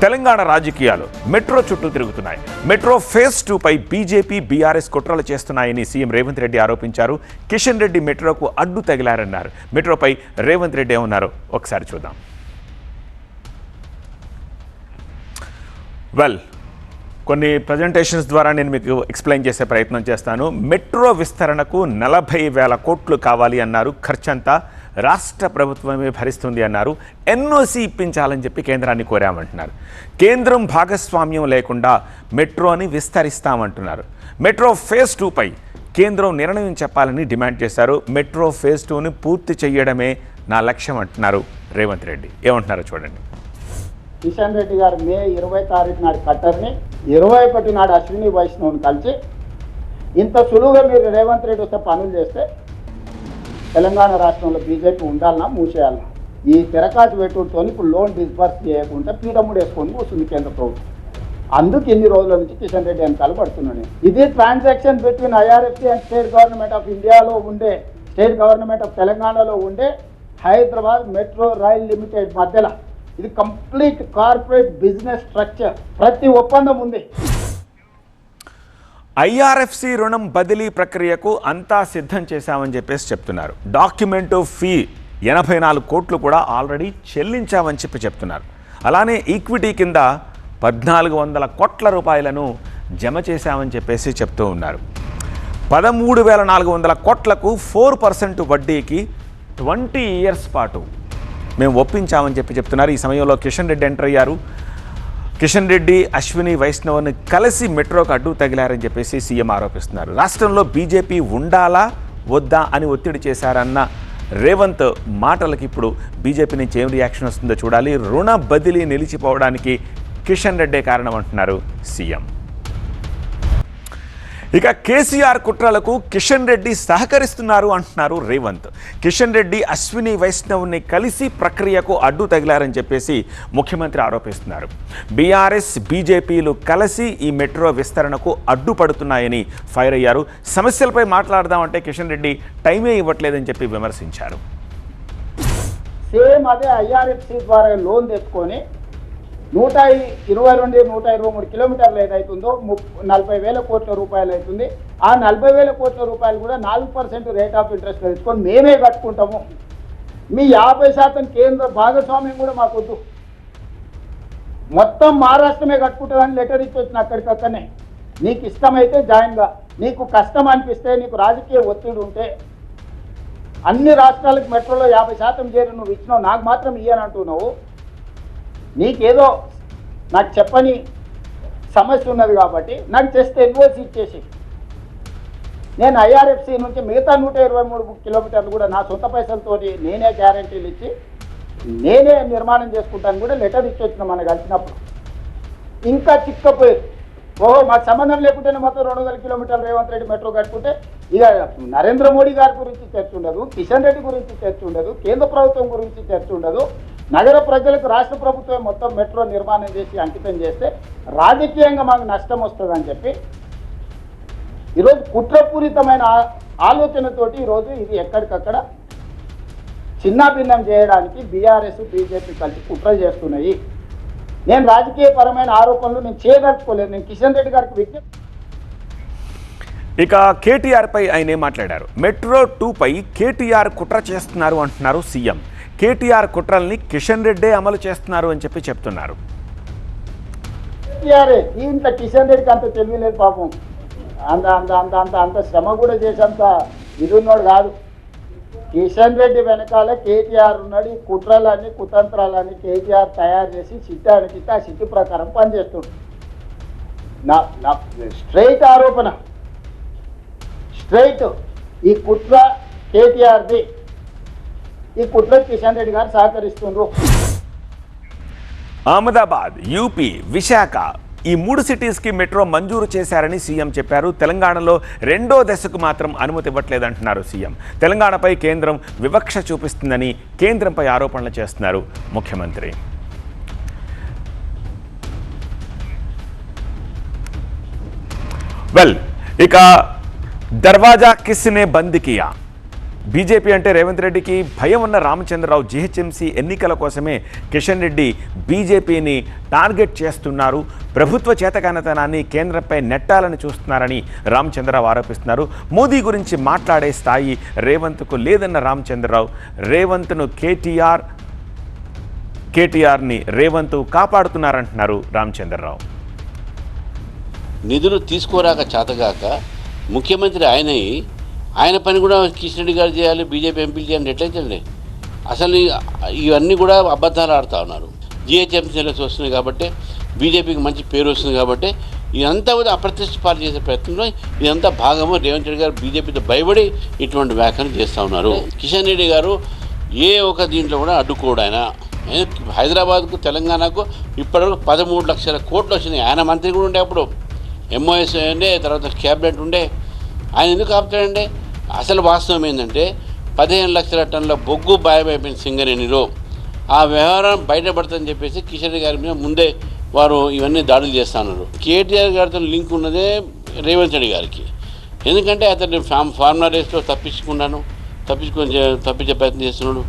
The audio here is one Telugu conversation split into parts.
తెలంగాణ రాజకీయాలు మెట్రో చుట్టూ తిరుగుతున్నాయి. మెట్రో ఫేజ్ 2పై బీజేపీ బీఆర్ఎస్ కుట్రలు చేస్తున్నాయని సీఎం రేవంత్ రెడ్డి ఆరోపించారు. కిషన్ రెడ్డి మెట్రోకు అడ్డు తగిలారన్నారు. మెట్రోపై రేవంత్ రెడ్డి ఏమన్నారో ఒకసారి చూద్దాం. కొన్ని ప్రజెంటేషన్స్ ద్వారా నేను మీకు ఎక్స్ప్లెయిన్ చేసే ప్రయత్నం చేస్తాను. మెట్రో విస్తరణకు 40,000 కోట్లు కావాలి అన్నారు. ఖర్చంతా రాష్ట్ర ప్రభుత్వమే భరిస్తుంది అన్నారు. ఎన్ఓసి ఇప్పించాలని చెప్పి కేంద్రాన్ని కోరామంటున్నారు. కేంద్రం భాగస్వామ్యం లేకుండా మెట్రోని విస్తరిస్తామంటున్నారు. మెట్రో ఫేజ్ 2పై కేంద్రం నిర్ణయం చెప్పాలని డిమాండ్ చేశారు. మెట్రో ఫేజ్ 2ని పూర్తి చేయడమే నా లక్ష్యం అంటున్నారు రేవంత్ రెడ్డి. ఏమంటున్నారో చూడండి. కిషన్ రెడ్డి గారు మే 20 తారీఖు నాడు కట్టర్ని, 21 నాడు అశ్విని వైష్ణవ్ని కలిసి ఇంత సులువుగా మీరు రేవంత్ రెడ్డి వస్తే పనులు చేస్తే తెలంగాణ రాష్ట్రంలో బీజేపీ ఉండాలన్నా మూసేయాలన్నా ఈ తిరకాసు పెట్టుతో ఇప్పుడు లోన్ డిస్బర్స్ చేయకుండా పీడముడు వేసుకొని కూర్చుంది కేంద్ర ప్రభుత్వం. అందుకు ఇన్ని రోజుల నుంచి కిషన్ రెడ్డి వెనకాల పడుతున్నాను. ఇది transaction between IRFC and state government of ఇండియాలో ఉండే, స్టేట్ గవర్నమెంట్ ఆఫ్ తెలంగాణలో ఉండే హైదరాబాద్ మెట్రో రైల్ లిమిటెడ్ మధ్యలో ఇది కంప్లీట్ కార్పొరేట్ బిజినెస్ స్ట్రక్చర్. ప్రతి ఒప్పందం ఉంది. ఐఆర్ఎఫ్సి రుణం బదిలీ ప్రక్రియకు అంతా సిద్ధం చేశామని చెప్పేసి చెప్తున్నారు. డాక్యుమెంటు ఫీ 84 కోట్లు కూడా ఆల్రెడీ చెల్లించామని చెప్తున్నారు. అలానే ఈక్విటీ కింద 1,400 కోట్ల రూపాయలను జమ చేశామని చెప్పేసి చెప్తూ ఉన్నారు. 13,400 కోట్లకు 4% వడ్డీకి 20 ఇయర్స్ పాటు మేము ఒప్పించామని చెప్తున్నారు. ఈ సమయంలో కిషన్ రెడ్డి ఎంటర్ అయ్యారు. కిషన్ రెడ్డి అశ్విని వైష్ణవ్ని కలిసి మెట్రోకు అడ్డు తగిలారని చెప్పేసి సీఎం ఆరోపిస్తున్నారు. రాష్ట్రంలో బీజేపీ ఉండాలా వద్దా అని ఒత్తిడి చేశారన్న రేవంత్ మాటలకి ఇప్పుడు బీజేపీ నుంచి ఏం రియాక్షన్ వస్తుందో చూడాలి. రుణ బదిలీ నిలిచిపోవడానికి కిషన్ రెడ్డే కారణం అంటున్నారు సీఎం. ఇక కేసీఆర్ కుట్రలకు కిషన్ రెడ్డి సహకరిస్తున్నారు అంటున్నారు రేవంత్. కిషన్ రెడ్డి అశ్విని వైష్ణవ్ని కలిసి ప్రక్రియకు అడ్డు తగిలారని చెప్పేసి ముఖ్యమంత్రి ఆరోపిస్తున్నారు. బీఆర్ఎస్ బీజేపీలు కలిసి ఈ మెట్రో విస్తరణకు అడ్డుపడుతున్నాయని ఫైర్ అయ్యారు. సమస్యలపై మాట్లాడదామంటే కిషన్ రెడ్డి టైమే ఇవ్వట్లేదని చెప్పి విమర్శించారు. సేమ్ అదే ఐఆర్ఎఫ్సి ద్వారా లోన్ తెచ్చుకొని 122-123 కిలోమీటర్లు ఏదైతుందో 40,000 కోట్ల రూపాయలు అవుతుంది. ఆ 40,000 కోట్ల రూపాయలు కూడా 4% రేట్ ఆఫ్ ఇంట్రెస్ట్ తెచ్చుకొని మేమే కట్టుకుంటాము. మీ 50% కేంద్ర భాగస్వామ్యం కూడా మాకు వద్దు, మొత్తం మహారాష్ట్రమే కట్టుకుంటుందని లెటర్ ఇచ్చి వచ్చిన అక్కడికక్కడనే. నీకు ఇష్టమైతే జాయిన్గా, నీకు కష్టం అనిపిస్తే, నీకు రాజకీయ ఒత్తిడి ఉంటే అన్ని రాష్ట్రాలకు మెట్రోలో 50% చేరి నువ్వు ఇచ్చినావు, నాకు మాత్రం ఇయ్యని అంటున్నావు. నీకేదో నాకు చెప్పని సమస్య ఉన్నది కాబట్టి నాకు చేస్తే ఎన్ఓసి ఇచ్చేసి నేను ఐఆర్ఎఫ్సి నుంచి మిగతా 123 కిలోమీటర్లు కూడా నా సొంత పైసలతోటి నేనే గ్యారంటీలు ఇచ్చి నేనే నిర్మాణం చేసుకుంటాను కూడా లెటర్ ఇచ్చి వచ్చిన మనకు కలిసినప్పుడు. ఇంకా చిక్కపోయారు. ఓహో మాకు సంబంధం లేకుంటేనే మొత్తం 200 కిలోమీటర్లు రేవంత్ రెడ్డి మెట్రో కట్టుకుంటే ఇక నరేంద్ర మోడీ గారి గురించి చర్చ ఉండదు, కిషన్ రెడ్డి గురించి చర్చ ఉండదు, కేంద్ర ప్రభుత్వం గురించి చర్చ ఉండదు. నగర ప్రజలకు రాష్ట్ర ప్రభుత్వం మొత్తం మెట్రో నిర్మాణం చేసి అంకితం చేస్తే రాజకీయంగా మాకు నష్టం వస్తుందని చెప్పి ఈరోజు కుట్రపూరితమైన ఆలోచనతోటి ఈరోజు ఇది ఎక్కడికక్కడ చిన్నాభిన్నం చేయడానికి బీఆర్ఎస్ బీజేపీ కలిసి కుట్ర చేస్తున్నాయి. నేను రాజకీయపరమైన ఆరోపణలు నేను చేయదలుచుకోలేదు. నేను కిషన్ రెడ్డి గారికి విజ్ఞప్తి. ఇక కేటీఆర్పై ఆయన మాట్లాడారు. మెట్రో 2పై కేటీఆర్ కుట్ర చేస్తున్నారు అంటున్నారు సీఎం. కేటీఆర్ కుట్రల్ని కిషన్ రెడ్డే అమలు చేస్తున్నారు అని చెప్తున్నారు. ఇంట్లో కిషన్ రెడ్డికి అంత తెలియలేదు పాపం. అంత అంత అంత అంత అంత శ్రమ కూడా చేసేంత ఇది ఉన్నాడు కాదు. కిషన్ రెడ్డి వెనకాల కేటీఆర్ ఉన్నాడు. ఈ కుట్రలన్నీ కుతంత్రాలన్నీ కేటీఆర్ తయారు చేసి చిట్టానికి ఆ చిట్టి ప్రకారం పనిచేస్తుండు. నా స్ట్రైట్ ఆరోపణ, స్ట్రైట్ ఈ కుట్ర కేటీఆర్ది. ఈ కుట్ర కిషన్ రెడ్డి గారు సహకరిస్తున్నారు. అహ్మదాబాద్, యూపీ, విశాఖ ఈ 3 సిటీస్కి మెట్రో మంజూరు చేశారని సీఎం చెప్పారు. తెలంగాణలో 2వ దశకు మాత్రం అనుమతి ఇవ్వట్లేదంటున్నారు సీఎం. తెలంగాణపై కేంద్రం వివక్ష చూపిస్తుందని కేంద్రంపై ఆరోపణలు చేస్తున్నారు ముఖ్యమంత్రి. ఇక దర్వాజా కిస్నే బంద్ కియా బీజేపీ అంటే రేవంత్ రెడ్డికి భయం ఉన్న రామచంద్రరావు జీహెచ్ఎంసీ ఎన్నికల కోసమే కిషన్ రెడ్డి బీజేపీని టార్గెట్ చేస్తున్నారు, ప్రభుత్వ చేతకానితనాన్ని కేంద్రంపై నెట్టాలని చూస్తున్నారని రామచంద్రరావు ఆరోపిస్తున్నారు. మోదీ గురించి మాట్లాడే స్థాయి రేవంత్కు లేదన్న రామచంద్రరావు రేవంత్ను కేటీఆర్ని రేవంత్ కాపాడుతున్నారంటున్నారు రామచంద్రరావు. నిధులు తీసుకోరాక చేతగాక ముఖ్యమంత్రి ఆయన పని కూడా కిషన్ రెడ్డి గారు చేయాలి, బీజేపీ ఎంపీలు చేయాలి ఎట్లయితే అసలు ఇవన్నీ కూడా అబద్ధాలు ఆడుతూ ఉన్నారు. జిహెచ్ఎంసీ ఎలక్షన్స్ వస్తున్నాయి కాబట్టి బీజేపీకి మంచి పేరు వస్తుంది కాబట్టి ఇదంతా కూడా అప్రతిష్ట పాలు చేసే ప్రయత్నంలో ఇదంతా భాగము. రేవంత్ రెడ్డి గారు బీజేపీతో భయపడి ఇటువంటి వ్యాఖ్యలు చేస్తూ ఉన్నారు. కిషన్ రెడ్డి గారు ఏ ఒక దీంట్లో కూడా అడ్డుకోడు. ఆయన హైదరాబాద్కు తెలంగాణకు ఇప్పటివరకు 13 లక్షల కోట్లు వచ్చినాయి. ఆయన మంత్రి కూడా ఉండే, అప్పుడు ఎంఓఎస్ ఉండే, తర్వాత క్యాబినెట్ ఉండే. ఆయన ఎందుకు ఆపుతాడండి? అసలు వాస్తవం ఏంటంటే 15 లక్షల టన్నుల బొగ్గు బాయమైపోయిన సింగరేణిలో ఆ వ్యవహారం బయటపడుతుందని చెప్పేసి కిషన్ రెడ్డి గారి మీద ముందే వారు ఇవన్నీ దాడులు చేస్తూ ఉన్నారు. కేటీఆర్ గారితో లింక్ ఉన్నదే రేవంత్ రెడ్డి గారికి. ఎందుకంటే అతన్ని ఫార్ములా రేస్లో తప్పించే ప్రయత్నం చేస్తున్నాడు.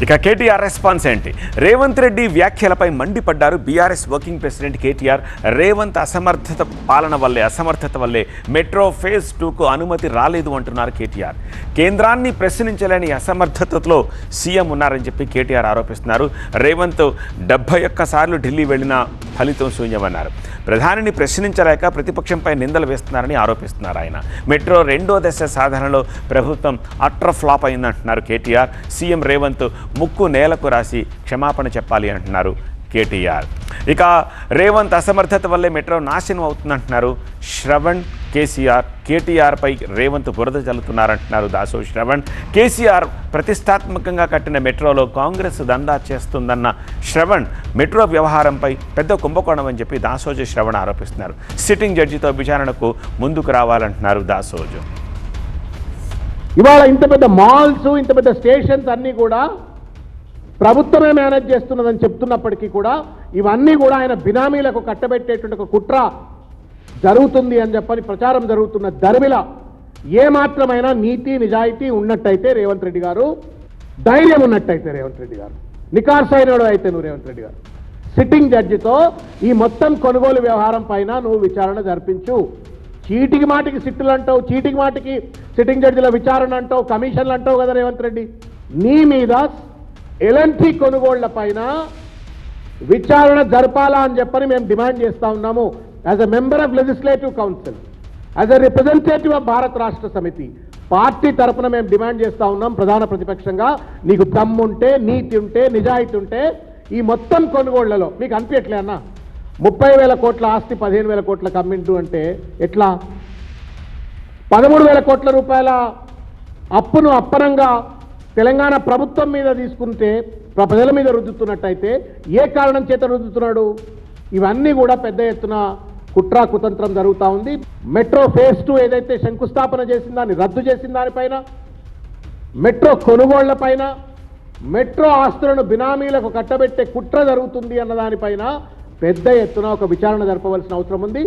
ఇక కేటీఆర్ రెస్పాన్స్ ఏంటి? రేవంత్ రెడ్డి వ్యాఖ్యలపై మండిపడ్డారు BRS working president KTR. Revanth అసమర్థత వల్లే మెట్రో ఫేజ్ 2కు అనుమతి రాలేదు అంటున్నారు కేటీఆర్. కేంద్రాన్ని ప్రశ్నించలేని అసమర్థతలో సీఎం ఉన్నారని చెప్పి కేటీఆర్ ఆరోపిస్తున్నారు. రేవంత్ 71 సార్లు ఢిల్లీ వెళ్లినా ఫలితం శూన్యమన్నారు. ప్రధానిని ప్రశ్నించలేక ప్రతిపక్షంపై నిందలు వేస్తున్నారని ఆరోపిస్తున్నారు ఆయన. మెట్రో 2వ దశ సాధనలో ప్రభుత్వం అట్టర్ ఫ్లాప్ అయిందంటున్నారు కేటీఆర్. సీఎం రేవంత్ ముక్కు నేలకు రాసి క్షమాపణ చెప్పాలి అంటున్నారు కేటీఆర్. ఇక రేవంత్ అసమర్థత వల్లే మెట్రో నాశనం అవుతుందంటున్నారు శ్రవణ్. కేటీఆర్పై రేవంత్ బురద చల్లుతున్నారంటున్నారు దాసో శ్రవణ్. కేసీఆర్ ప్రతిష్టాత్మకంగా కట్టిన మెట్రోలో కాంగ్రెస్ దందా చేస్తుందన్న శ్రవణ్ మెట్రో వ్యవహారంపై పెద్ద కుంభకోణం అని చెప్పి దాసోజు శ్రవణ్ ఆరోపిస్తున్నారు. సిట్టింగ్ జడ్జితో విచారణకు ముందుకు రావాలంటున్నారు దాసోజు. ఇవాళ ఇంత పెద్ద మాల్స్, ఇంత పెద్ద స్టేషన్స్ అన్నీ కూడా ప్రభుత్వమే మేనేజ్ చేస్తున్నదని చెప్తున్నప్పటికీ కూడా ఇవన్నీ కూడా ఆయన బినామీలకు కట్టబెట్టేటువంటి ఒక కుట్ర జరుగుతుంది అని చెప్పని ప్రచారం జరుగుతున్న దరిమిల ఏమాత్రమైనా నీతి నిజాయితీ ఉన్నట్టయితే రేవంత్ రెడ్డి గారు, ధైర్యం ఉన్నట్టయితే రేవంత్ రెడ్డి గారు, నికార్సైనడు అయితే నువ్వు రేవంత్ రెడ్డి గారు సిట్టింగ్ జడ్జితో ఈ మొత్తం కొనుగోలు వ్యవహారం పైన నువ్వు విచారణ జరిపించు. చీటికి మాటికి సిట్టులు అంటావు, చీటికి మాటికి సిట్టింగ్ జడ్జిల విచారణ అంటావు, కమిషన్లు అంటావు కదా రేవంత్ రెడ్డి. నీ మీద ఎలాంటి కొనుగోళ్ల పైన విచారణ జరపాలా అని చెప్పని మేము డిమాండ్ చేస్తూ ఉన్నాము. As a member of legislative council, as a representative of భారత రాష్ట్ర సమితి పార్టీ తరఫున మేము డిమాండ్ చేస్తూ ఉన్నాం. ప్రధాన ప్రతిపక్షంగా నీకు దమ్ముంటే, నీతి ఉంటే, నిజాయితీ ఉంటే ఈ మొత్తం కొనుగోళ్లలో మీకు అనిపించట్లే అన్న 30,000 కోట్ల ఆస్తి 15,000 కోట్లకు అమ్మిండు అంటే ఎట్లా? 13,000 కోట్ల రూపాయల అప్పును అప్పనంగా తెలంగాణ ప్రభుత్వం మీద తీసుకుంటే ప్రజల మీద రుద్దుతున్నట్టయితే ఏ కారణం చేత రుద్దుతున్నాడు? ఇవన్నీ కూడా పెద్ద ఎత్తున కుట్ర కుతంత్రం జరుగుతూ ఉంది. మెట్రో ఫేజ్ 2 ఏదైతే శంకుస్థాపన చేసిన దాన్ని రద్దు చేసిన దానిపైన, మెట్రో కొనుగోళ్ల పైన, మెట్రో ఆస్తులను బినామీలకు కట్టబెట్టే కుట్ర జరుగుతుంది అన్న దానిపైన పెద్ద ఎత్తున ఒక విచారణ జరపవలసిన అవసరం ఉంది.